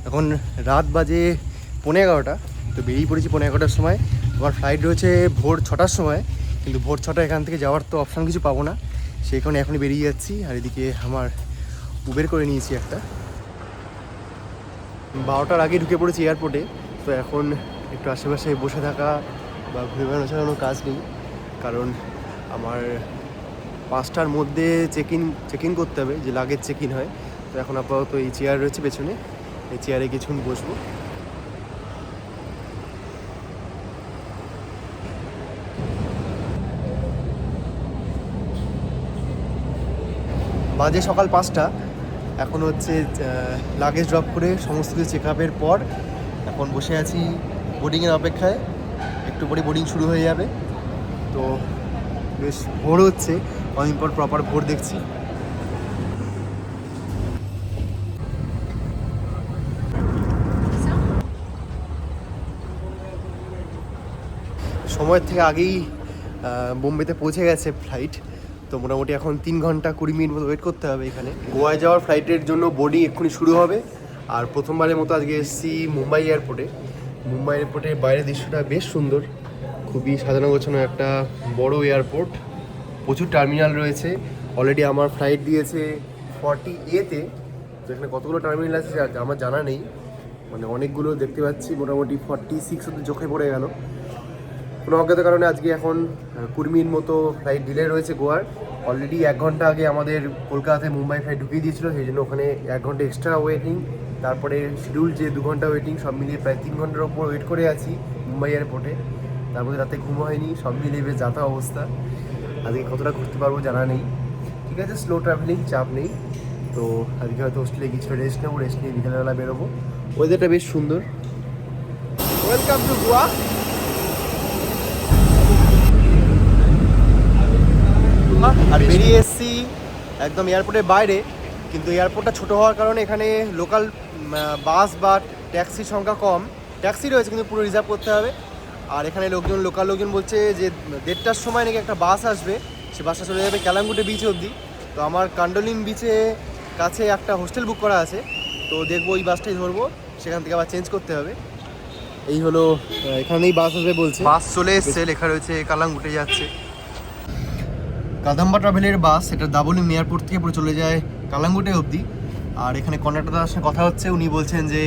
এখন রাত বাজে 11:30, তো বেরিয়ে পড়েছি 11:30টার সময়। আমার ফ্লাইট রয়েছে ভোর 6টার সময়, কিন্তু ভোর 6টা এখান থেকে যাওয়ার তো অপশান কিছু পাবো না, সেই কারণে এখনই বেরিয়ে যাচ্ছি। আর এদিকে আমার উবের করে নিয়েছি একটা। 12টার আগে ঢুকে পড়েছি এয়ারপোর্টে। তো এখন একটু আশেপাশে বসে থাকা বা ঘুরে বেড়ানো ছাড়া কোনো কাজ নেই, কারণ আমার 5টার মধ্যে চেক ইন করতে হবে, যে লাগেজ চেক ইন হয়। তো এখন আপাতত এই চেয়ার রয়েছে পেছনে, এই চেয়ারে কিছুক্ষণ বসবো। বাজে সকাল 5টা, এখন হচ্ছে লাগেজ ড্রপ করে সমস্ত কিছু চেক আপের পর এখন বসে আছি বোর্ডিংয়ের অপেক্ষায়। একটু পরে বোর্ডিং শুরু হয়ে যাবে। তো বেশ ভোর হচ্ছে, অনেকদিন পর প্রপার ভোর দেখছি। সময়ের থেকে আগেই বোম্বেতে পৌঁছে গেছে ফ্লাইট। তো মোটামুটি এখন 3 ঘন্টা 20 মিনিট মতো ওয়েট করতে হবে এখানে। গোয়ায় যাওয়ার ফ্লাইটের জন্য বোর্ডিং এক্ষুনি শুরু হবে। আর প্রথমবারের মতো আজকে এসেছি মুম্বাই এয়ারপোর্টে। মুম্বাই এয়ারপোর্টের বাইরের দৃশ্যটা বেশ সুন্দর, খুবই সাজানো গোছানো একটা বড় এয়ারপোর্ট, প্রচুর টার্মিনাল রয়েছে। অলরেডি আমার ফ্লাইট দিয়েছে 40A-তে। তো এখানে কতগুলো টার্মিনাল আছে আমার জানা নেই, মানে অনেকগুলো দেখতে পাচ্ছি। মোটামুটি 46 অব্দি চোখে পড়ে গেল। কোনো অজ্ঞাত কারণে আজকে এখন 20 মিনিট মতো ফ্লাইট ডিলে রয়েছে গোয়ার। অলরেডি 1 ঘন্টা আগে আমাদের কলকাতাতে মুম্বাই ফ্লাইট ঢুকিয়ে দিয়েছিলো, সেই জন্য ওখানে 1 ঘন্টা এক্সট্রা ওয়েটিং। তারপরে শিডিউল যে 2 ঘন্টা ওয়েটিং, সব মিলিয়ে প্রায় 3 ঘন্টার ওপর ওয়েট করে আছি মুম্বাই এয়ারপোর্টে। তারপরে রাতে ঘুম হয়নি, সব মিলিয়ে বেশ যাতা অবস্থা। আজকে কতটা ঘুরতে পারবো জানা নেই। ঠিক আছে, স্লো ট্রাভেলিং, চাপ নেই। তো আজকে হয়তো হোস্টেলে কিছু রেস্ট নেবো, রেস্ট নিয়ে বিকেলবেলা বেরোবো। ওয়েদারটা বেশ সুন্দর। Welcome to Goa. আর বেরিয়ে এসেছি একদম এয়ারপোর্টের বাইরে, কিন্তু এয়ারপোর্টটা ছোট হওয়ার কারণে এখানে লোকাল বাস বা ট্যাক্সির সংখ্যা কম। ট্যাক্সি রয়েছে কিন্তু পুরো রিজার্ভ করতে হবে। আর এখানে লোকাল লোকজন বলছে যে 1:30টার সময় নাকি একটা বাস আসবে, সে বাসটা চলে যাবে কালাঙ্গুটে বিচ অবধি। তো আমার কান্ডোলিম বিচে কাছে একটা হোস্টেল বুক করা আছে, তো দেখবো ওই বাসটাই ধরবো, সেখান থেকে আবার চেঞ্জ করতে হবে। এই হলো, এখানেই বাস আসবে বলছে। বাস চলে এসছে, লেখা রয়েছে কালাঙ্গুটে যাচ্ছে। কাদাম্বা ট্রাভেলের বাস, এটা দাবলিম এয়ারপোর্ট থেকে পুরো চলে যায় কালাঙ্গুটে অবধি। আর এখানে কন্ডাক্টরদার সাথে কথা হচ্ছে, উনি বলছেন যে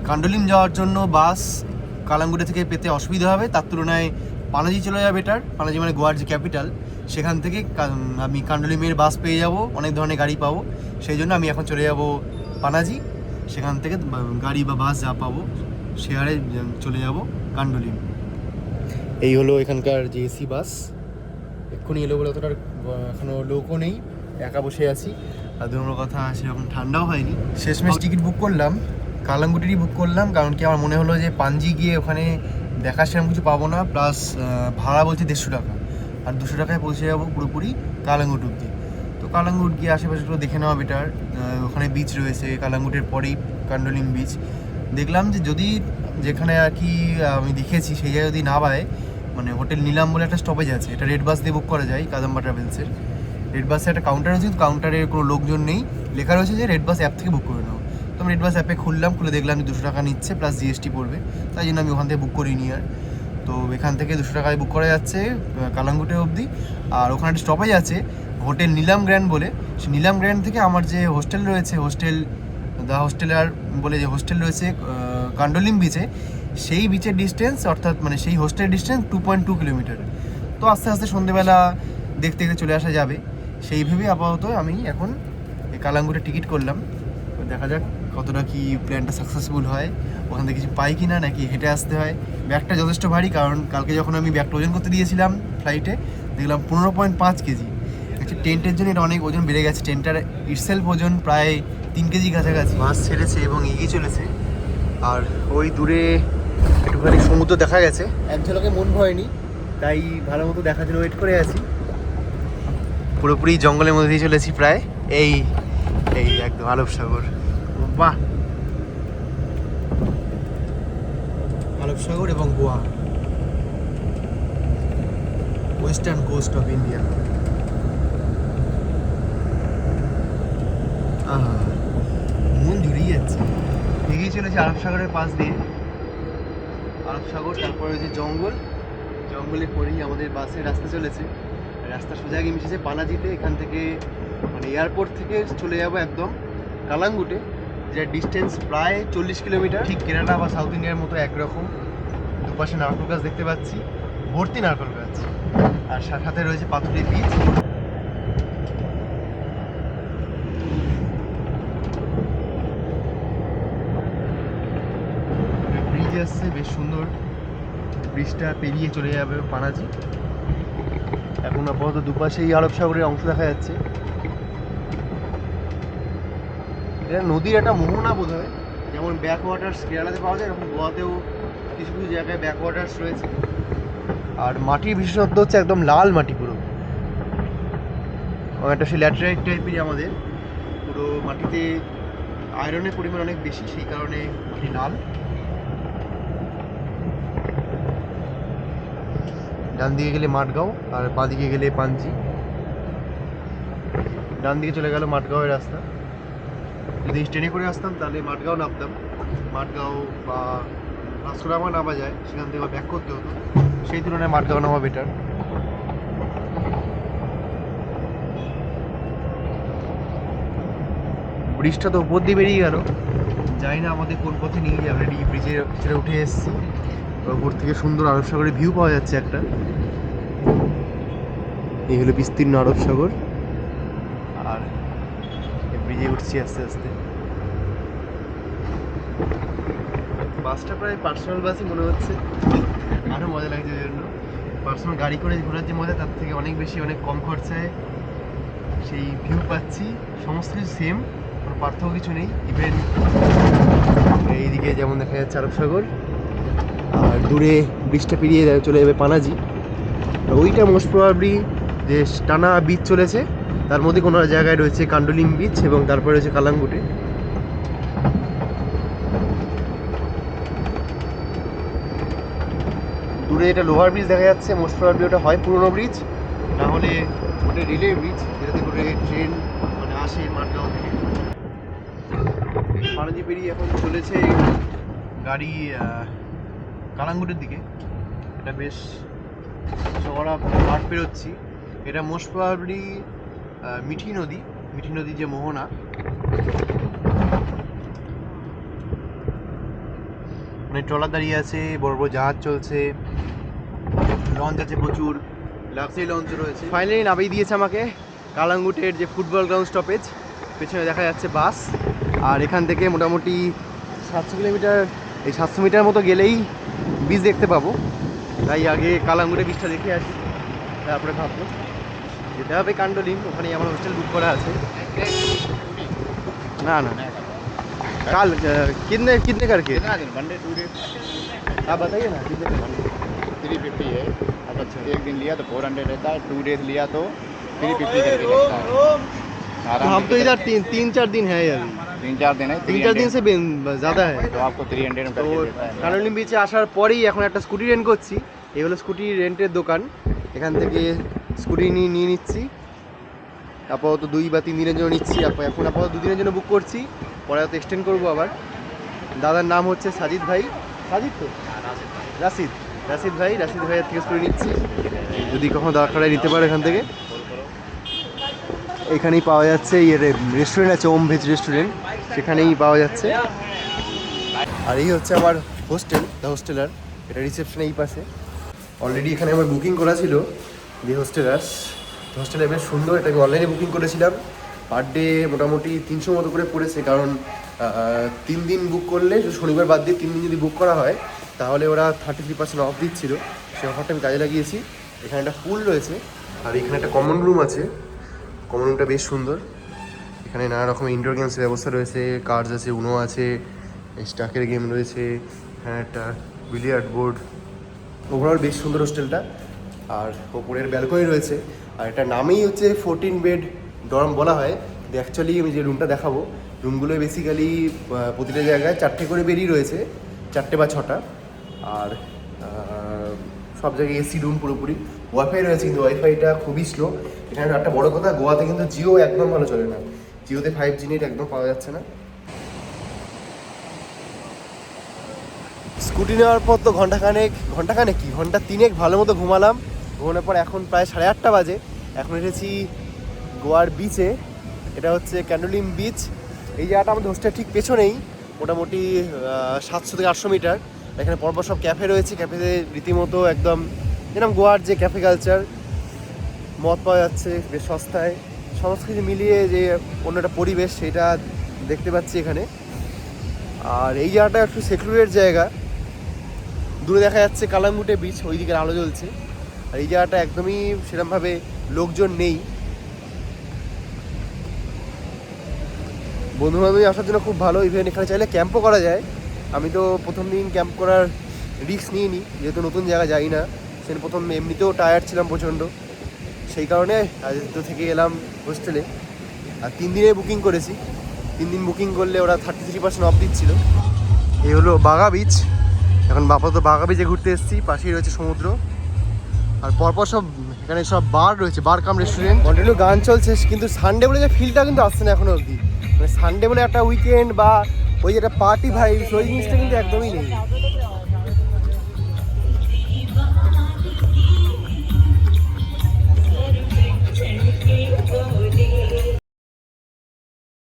কান্ডোলিম যাওয়ার জন্য বাস কালাঙ্গুটে থেকে পেতে অসুবিধা হবে, তার তুলনায় পানাজি চলে যাবে বেটার। পানাজি মানে গোয়ার যে ক্যাপিটাল, সেখান থেকে আমি কান্ডোলিমের বাস পেয়ে যাব, অনেক ধরনের গাড়ি পাবো। সেই জন্য আমি এখন চলে যাব পানাজি, সেখান থেকে গাড়ি বা বাস যা পাবো শেয়ারে চলে যাব কান্ডোলিম। এই হলো এখানকার যে এসি বাস। এক্ষুনি এলো বলে অতটা এখনও লোকও নেই, একা বসে আছি। আর দুটো কথা, সেরকম ঠান্ডাও হয়নি। শেষমেশ টিকিট বুক করলাম, কালাঙ্গুটিরই বুক করলাম, কারণ কি আমার মনে হলো যে পাঞ্জি গিয়ে ওখানে দেখার সেরকম কিছু পাবো না, প্লাস ভাড়া বলছে 150 টাকা, আর 200 টাকায় পৌঁছে যাবো পুরোপুরি কালাঙ্গুট অব্দি। তো কালাঙ্গুট গিয়ে আশেপাশেগুলো দেখে নেওয়া বেটার। ওখানে বিচ রয়েছে, কালাঙ্গুটের পরেই কান্ডোলিম বিচ। দেখলাম যে যদি যেখানে আর কি আমি দেখেছি সেই জায়গায় যদি না পায়, মানে হোটেল নিলাম বলে একটা স্টপেজ আছে, এটা রেড বাস দিয়ে বুক করা যায় কাদাম্বা ট্রাভেলসের। রেড বাসে একটা কাউন্টার আছে, কিন্তু কাউন্টারে কোনো লোকজন নেই, লেখা রয়েছে যে রেড বাস অ্যাপ থেকে বুক করে নাও। তো আমি রেড বাস অ্যাপে খুললাম, খুলে দেখলাম যে 200 টাকা নিচ্ছে প্লাস জিএসটি পড়বে, তাই জন্য আমি ওখান থেকে বুক করিনি আর। তো এখান থেকে 200 টাকায় বুক করা যাচ্ছে কালাঙ্গুটে অবধি। আর ওখানে একটা স্টপেজ আছে হোটেল নিলাম গ্র্যান্ড বলে, সেই নিলাম গ্র্যান্ড থেকে আমার যে হোস্টেল রয়েছে, দ্য হোস্টেলার বলে যে হোস্টেল রয়েছে কান্ডোলিম বিচে, সেই বিচের ডিস্টেন্স, অর্থাৎ মানে সেই হোস্টেলের ডিস্টেন্স 2.2 কিলোমিটার। তো আস্তে আস্তে সন্ধ্যেবেলা দেখতে দেখতে চলে আসা যাবে, সেই ভেবে আপাতত আমি এখন এই কালাঙ্গুটে টিকিট করলাম। দেখা যাক কতটা কি প্ল্যানটা সাকসেসফুল হয়, ওখান থেকে কিছু পাই কি না, নাকি হেঁটে আসতে হয়। ব্যাগটা যথেষ্ট ভারী, কারণ কালকে যখন আমি ব্যাগটা ওজন করতে দিয়েছিলাম ফ্লাইটে, দেখলাম 15.5 কেজি। অ্যাকচুয়ালি টেন্টের জন্য এটা অনেক ওজন বেড়ে গেছে, টেন্টার ইটসেলফ ওজন প্রায় 3 কেজি কাছাকাছি। মাছ ছেড়েছে এবং এগিয়ে চলেছে। আর ওই দূরে একটুখানি সমুদ্র দেখা গেছে, এক ঝলকে মন ভয়নি, তাই ভালো মতো দেখার জন্য ওয়েট করে আছি। পুরোপুরি জঙ্গলের মধ্যে দিয়ে চলেছি প্রায়। এই এই একদম আরব সাগর, বাহ, আরব সাগর এবং Goa, western coast of India. আহা, মন জুড়িয়ে যাচ্ছে। এগিয়ে চলেছি আরব সাগরের পাশ দিয়ে। আরব সাগর, তারপরে যে জঙ্গলে পরেই আমাদের বাসের রাস্তা চলেছে। রাস্তা সোজা গিয়ে মিশেছে পানাজিতে। এখান থেকে মানে এয়ারপোর্ট থেকে চলে যাবো একদম কালাঙ্গুটে, যার ডিস্টেন্স প্রায় 40 কিলোমিটার। ঠিক কেরালা বা সাউথ ইন্ডিয়ার মতো একরকম। দুপাশে নারকেল গাছ দেখতে পাচ্ছি, ভর্তি নারকেল গাছ, আর সাথে রয়েছে পাথুরে বীচ। ব্রিজ আসছে বেশ সুন্দর, ব্রিজটা পেরিয়ে চলে যাবে পানাজি। এখন আপাতত দুপাশেই আরব সাগরের অংশ দেখা যাচ্ছে। এটা নদীর একটা মোহনা বোধ হয়, যেমন ব্যাক ওয়াটার্স কেরালাতে পাওয়া যায়, এরকম গোয়াতেও কিছু কিছু জায়গায় ব্যাক ওয়াটার্স রয়েছে। আর মাটির বিশেষত্ব হচ্ছে একদম লাল মাটি পুরো, একটা সেই ল্যাটেরাইট টাইপেরই আমাদের। পুরো মাটিতে আয়রনের পরিমাণ অনেক বেশি, সেই কারণে মাটি লাল। ডান দিকে গেলে মাঠগাঁও আর বাঁ দিকে গেলে পাঞ্জি। ডান দিকে চলে গেল মাঠগাঁওয়ের রাস্তা। যদি ট্রেনে করে আসতাম তাহলে মাঠগাঁও নামতাম, মাঠগাঁও বা ভাস্কোডাগামা নামা যায়, সেখান থেকে ব্যাক করতে হতো। সেই তুলনায় মাঠগাঁও নামা বেটার। ব্রিজটা তো উপর দিয়ে বেরিয়ে গেল, জানি না আমাদের কোন পথে নিয়ে যাবে। এই ব্রিজের ভিতরে উঠে এসেছি, উপর থেকে সুন্দর আরব সাগরের ভিউ পাওয়া যাচ্ছে একটা। এই হলো বিস্তীর্ণ আরব সাগর, আর ব্রিজে উঠছি আস্তে আস্তে। বাসটা প্রায় পার্সোনাল বাসই মনে হচ্ছে, আরও মজা লাগছে ওই জন্য। পার্সোনাল গাড়ি করে ঘোরার যে মজা, তার থেকে অনেক বেশি, অনেক কম খরচায় সেই ভিউ পাচ্ছি। সমস্ত কিছু সেম, কোনো পার্থক্য কিছু নেই। ইভেন এইদিকে যেমন দেখা যাচ্ছে আরব সাগর, আর দূরে ব্রিজটা পেরিয়ে চলে যাবে পানাজি। ওইটা মোস্ট প্রবাবলি যে টানা বিচ চলেছে, তার মধ্যে কোনো জায়গায় রয়েছে কান্ডোলিম বিচ, এবং তারপরে রয়েছে কালাঙ্গুটে। দূরে এটা লোহার ব্রিজ দেখা যাচ্ছে, মোস্ট প্রবাবলি ওটা হয় পুরোনো ব্রিজ, না হলে ওটা রেলওয়ে ব্রিজ, যেটাতে করে ট্রেন মানে আসে মাঠগাঁও থেকে। পানাজি পেরিয়ে এখন চলেছে গাড়ি কালাঙ্গুটের দিকে। এটা বেশ চওড়া মাঠ পেরোচ্ছি। এটা মোস্ট প্রবাবলি মিঠি নদী যে মোহনা। মানে ট্রলার দাঁড়িয়ে আছে, বড় বড় জাহাজ চলছে, লঞ্চ আছে প্রচুর, লাক্সারি লঞ্চ রয়েছে। ফাইনালি নামিয়ে দিয়েছে আমাকে কালাঙ্গুটের যে ফুটবল গ্রাউন্ড স্টপেজ। পেছনে দেখা যাচ্ছে বাস, আর এখান থেকে মোটামুটি 700 কিলোমিটার, এই 700 মিটার মতো গেলেই বিচ দেখতে পাবো। তাই আগে কালাঙ্গুটে বিচটা দেখে আসি, তারপরে ভাববো যেতে হবে কান্ডোলিম। ওখানেই আমার হোস্টেল বুক করা আছে। না না কাল कितने कितने करके? कितना दिन? 1 डे 2 डे? आप बताइए ना कितने का? 350 है। अगर एक दिन लिया तो 400 रहता है, 2 डेज लिया तो 350 करके लगता है। आराम हम से तो इधर 3-4 दिन है अभी। 3-4 दिन है, 3-4 दिन से ज़्यादा है। तो आपको 300 में তো करके देता है। কান্ডোলিম বিচে আসার পরেই এখন একটা স্কুটি রেন্ট করছি। এই হলো স্কুটি রেন্টের দোকান, এখান থেকে স্কুটি নিয়ে নিচ্ছি। আপাতত 2 বা 3 দিনের জন্য নিচ্ছি। এখন আপাতত 2 দিনের জন্য বুক করছি, পরে হয়তো এক্সটেন্ড করবো আবার। দাদার নাম হচ্ছে সাজিদ ভাই। সাজিদ তো রাশিদ ভাইয়ের থেকে স্কুটি নিচ্ছি, যদি কখনো দরকার হয় নিতে পারে এখান থেকে। এখানেই পাওয়া যাচ্ছে রেস্টুরেন্ট আছে, ওম ভেজ রেস্টুরেন্ট, সেখানেই পাওয়া যাচ্ছে। আর এই হচ্ছে আমার হোস্টেল, দ্য হোস্টেলার। এটা রিসেপশন এই পাশে। অলরেডি এখানে আমার বুকিং করা ছিল দি হোস্টেলে বেশ সুন্দর। এটা আমি অনলাইনে বুকিং করেছিলাম। পার ডে মোটামুটি 300 মতো করে পড়েছে, কারণ 3 দিন বুক করলে, শনিবার বাদ দিয়ে 3 দিন যদি বুক করা হয়, তাহলে ওরা 33% অফ দিচ্ছিল। সেই অফারটা আমি কাজে লাগিয়েছি। এখানে একটা পুল রয়েছে, আর এখানে একটা কমন রুম আছে। কমন রুমটা বেশ সুন্দর। এখানে নানা রকমের ইনডোর গেমসের ব্যবস্থা রয়েছে, কার্ডস আছে, উনো আছে, স্টাকের গেম রয়েছে, এখানে একটা বিলিয়ার্ড বোর্ড। ওভারঅল বেশ সুন্দর হোস্টেলটা। আর ওপরের ব্যালকনি রয়েছে, আর এটা নামেই হচ্ছে 14 বেড ডর্ম বলা হয়। অ্যাকচুয়ালি আমি যে রুমটা দেখাবো, রুমগুলো বেসিক্যালি প্রতিটা জায়গায় 4টে করে বেডই রয়েছে, 4টে বা 6টা। আর সব জায়গায় এসি রুম পুরোপুরি। ওয়াইফাই রয়েছে, কিন্তু ওয়াইফাইটা খুবই স্লো। এখানে একটা বড় কথা, গোয়াতে কিন্তু জিও একদম ভালো চলে না। জিওতে 5G নেট একদম পাওয়া যাচ্ছে না। স্কুটি নেওয়ার পর তো ঘন্টাখানেক কি ঘন্টা 3 ভালো মতো ঘুমালাম। ঘুমানোর পর এখন প্রায় 8:30 বাজে। এখন এসেছি গোয়ার বিচে। এটা হচ্ছে ক্যান্ডোলিম বিচ। এই জায়গাটা আমাদের হোস্টেলের ঠিক পেছনেই, মোটামুটি 700 থেকে 800 মিটার। এখানে পরপর সব ক্যাফে রয়েছে। ক্যাফেতে রীতিমতো একদম যেরকম গোয়ার যে ক্যাফে কালচার, মদ পাওয়া যাচ্ছে বেশ সস্তায়। সমস্ত কিছু মিলিয়ে যে অন্য একটা পরিবেশ সেটা দেখতে পাচ্ছি এখানে। আর এই জায়গাটা একটু সেক্লুডেড জায়গা। দূরে দেখা যাচ্ছে কালাঙ্গুটে বিচ, ওই দিকের আলো জ্বলছে। আর এই জায়গাটা একদমই সেরকমভাবে লোকজন নেই। বন্ধু বান্ধবী আসার জন্য খুব ভালো। ইভেন এখানে চাইলে ক্যাম্পও করা যায়। আমি তো প্রথম দিন ক্যাম্প করার রিস্ক নিইনি, যেহেতু নতুন জায়গা যাই না। সেদিন প্রথম এমনিতেও টায়ার্ড ছিলাম প্রচণ্ড, সেই কারণে আজ থেকে এলাম হোস্টেলে। আর 3 দিনে বুকিং করেছি। 3 দিন বুকিং করলে ওরা 33% অফ দিচ্ছিল। এই হলো বাগা বিচ। এখন আপাতত বাগা বিচে ঘুরতে এসেছি। পাশেই রয়েছে সমুদ্র। আর পরপর সব এখানে সব বার রয়েছে, বার কাম রেস্টুরেন্ট। কন্টিনিউ গান চলছে, কিন্তু সানডে বলে যে ফিলটা কিন্তু আসছে না এখনো অবধি। মানে সানডে বলে একটা উইকেন্ড বা ওই যে একটা পার্টি ভাইবস, ওই জিনিসটা কিন্তু একদমই নেই।